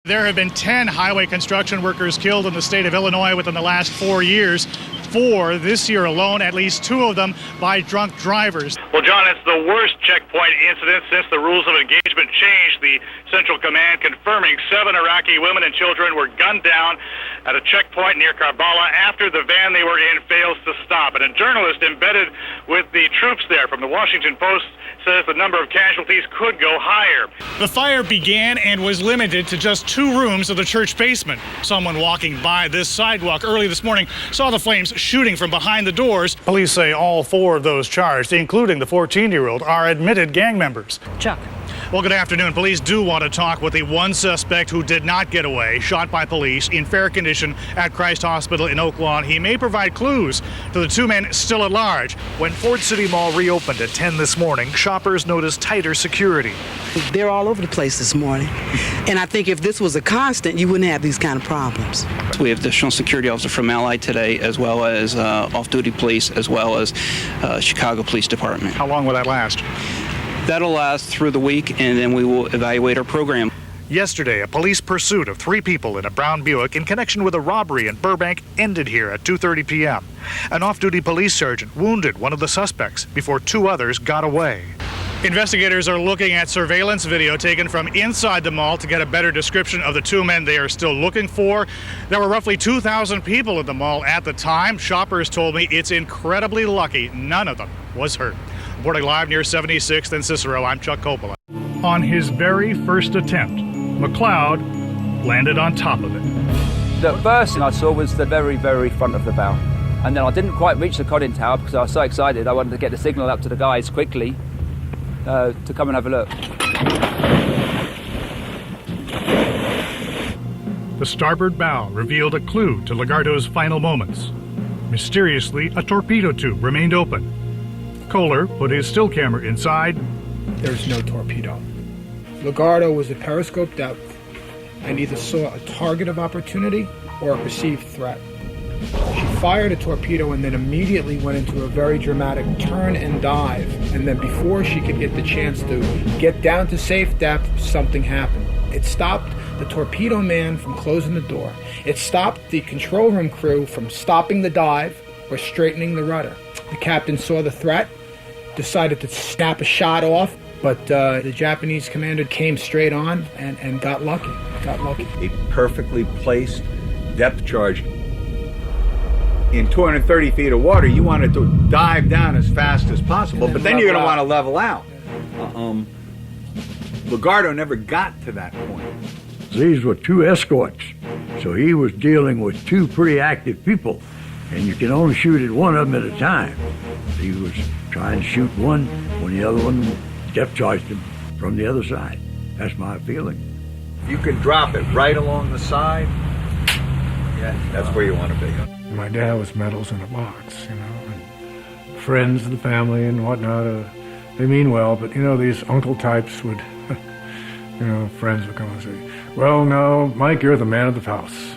There have been 10 highway construction workers killed in the state of Illinois within the last 4 years. 4 this year alone, at least 2 of them by drunk drivers. Well, John, it's the worst checkpoint incident since the rules of engagement changed. The Central Command confirming 7 Iraqi women and children were gunned down at a checkpoint near Karbala after the van they were in fails to stop. And a journalist embedded with the troops there from the Washington Post says the number of casualties could go higher. The fire began and was limited to just 2 rooms of the church basement. Someone walking by this sidewalk early this morning saw the flames shooting from behind the doors. Police say all 4 of those charged, including the 14-year-old, are admitted gang members. Chuck. Well, good afternoon. Police do want to talk with the one suspect who did not get away, shot by police in fair condition at Christ Hospital in Oak Lawn. He may provide clues to the 2 men still at large. When Ford City Mall reopened at 10 this morning, shoppers noticed tighter security. They're all over the place this morning. And I think if this was a constant, you wouldn't have these kind of problems. We have additional security officer from Allied today, as well as off-duty police, as well as Chicago Police Department. How long will that last? That'll last through the week, and then we will evaluate our program. Yesterday, a police pursuit of 3 people in a brown Buick in connection with a robbery in Burbank ended here at 2:30 p.m. An off-duty police sergeant wounded one of the suspects before 2 others got away. Investigators are looking at surveillance video taken from inside the mall to get a better description of the 2 men they are still looking for. There were roughly 2,000 people at the mall at the time. Shoppers told me it's incredibly lucky none of them was hurt. Reporting live near 76th and Cicero, I'm Chuck Coppola. On his very first attempt, McLeod landed on top of it. The first thing I saw was the very, very front of the bow. And then I didn't quite reach the conning tower because I was so excited. I wanted to get the signal up to the guys quickly to come and have a look. The starboard bow revealed a clue to Lagarto's final moments. Mysteriously, a torpedo tube remained open. Kohler put his still camera inside. There's no torpedo. Lagarto was at periscope depth and either saw a target of opportunity or a perceived threat. She fired a torpedo and then immediately went into a very dramatic turn and dive. And then before she could get the chance to get down to safe depth, something happened. It stopped the torpedo man from closing the door. It stopped the control room crew from stopping the dive or straightening the rudder. The captain saw the threat, decided to snap a shot off, but the Japanese commander came straight on and got lucky. A perfectly placed depth charge. In 230 feet of water, you want it to dive down as fast as possible, but then you're going to want to level out. Lagarto never got to that point. These were 2 escorts, so he was dealing with 2 pretty active people, and you can only shoot at one of them at a time. He was trying to shoot one when the other one depth charged him from the other side. That's my feeling. You can drop it right along the side. Yeah, that's where you want to be. My dad was medals in a box, and friends of the family and whatnot, they mean well, but these uncle types would, friends would come and say, well, no, Mike, you're the man of the house.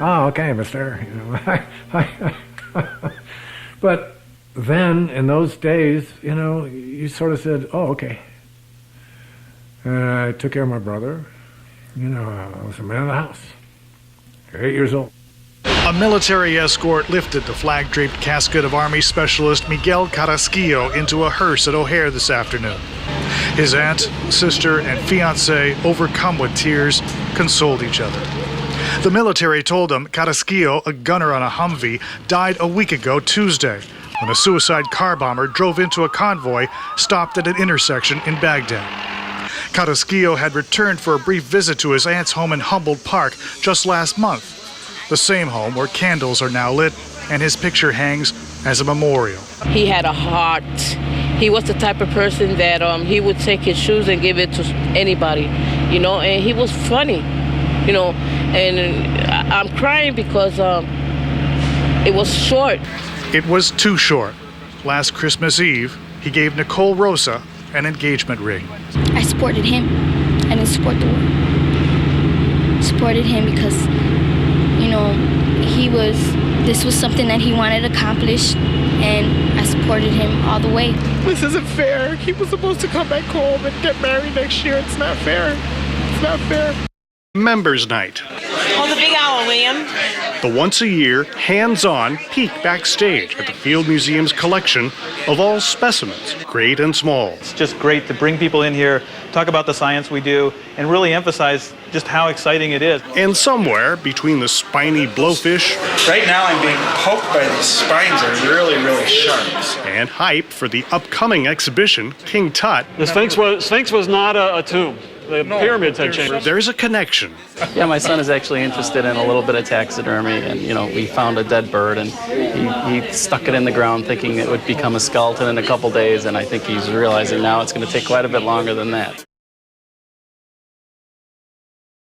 Oh, okay, mister. But then, in those days, you sort of said, oh, okay. And I took care of my brother. I was the man of the house. 8 years old. A military escort lifted the flag-draped casket of Army Specialist Miguel Carrasquillo into a hearse at O'Hare this afternoon. His aunt, sister, and fiancé, overcome with tears, consoled each other. The military told him Carrasquillo, a gunner on a Humvee, died a week ago Tuesday when a suicide car bomber drove into a convoy stopped at an intersection in Baghdad. Carrasquillo had returned for a brief visit to his aunt's home in Humboldt Park just last month, the same home where candles are now lit and his picture hangs as a memorial. He had a heart. He was the type of person that he would take his shoes and give it to anybody, and he was funny, and I'm crying because it was short. It was too short. Last Christmas Eve, he gave Nicole Rosa an engagement ring. I supported him. I didn't support the war. Supported him because, this was something that he wanted accomplished, and I supported him all the way. This isn't fair. He was supposed to come back home and get married next year. It's not fair. It's not fair. Members Night. Oh, the big owl, William. The once-a-year, hands-on peek backstage at the Field Museum's collection of all specimens, great and small. It's just great to bring people in here, talk about the science we do, and really emphasize just how exciting it is. And somewhere between the spiny blowfish... Right now I'm being poked by these spines that are really, really sharp. ...and hype for the upcoming exhibition, King Tut. The Sphinx was not a tomb. The pyramids had changed. There's a connection. Yeah, my son is actually interested in a little bit of taxidermy, and we found a dead bird, and he stuck it in the ground thinking it would become a skeleton in a couple days, and I think he's realizing now it's going to take quite a bit longer than that.